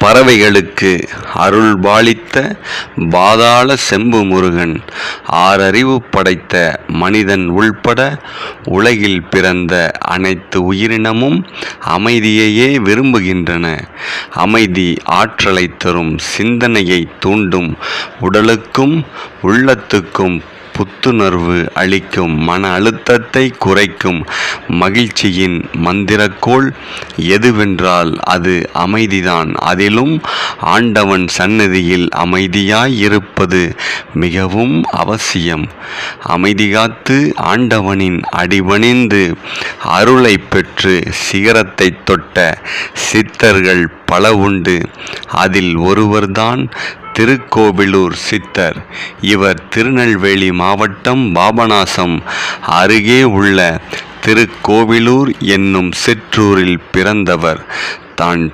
பறவைகளுக்கு அருள்பாலித்த பாதாள செம்பு முருகன், ஆறறிவு படைத்த மனிதன் உள்பட உலகில் பிறந்த அனைத்து உயிரினமும் அமைதியையே விரும்புகின்றன. அமைதி ஆற்றலை தரும், சிந்தனையை தூண்டும், உடலுக்கும் உள்ளத்துக்கும் புத்துணர்வு அளிக்கும், மன அழுத்தத்தை குறைக்கும் மகிழ்ச்சியின் மந்திரக்கோள் எதுவென்றால் அது அமைதிதான். அதிலும் ஆண்டவன் சந்நிதியில் அமைதியாய் இருப்பது மிகவும் அவசியம். அமைதி காத்து ஆண்டவனின் அடிபணிந்து அருளை பெற்று சிகரத்தை தொட்ட சித்தர்கள் பல உண்டு. அதில் ஒருவர்தான் திருக்கோவிலூர் சித்தர். இவர் திருநெல்வேலி மாவட்டம் பாபநாசம் அருகே உள்ள திருக்கோவிலூர் என்னும் சிற்றூரில் பிறந்தவர். தான்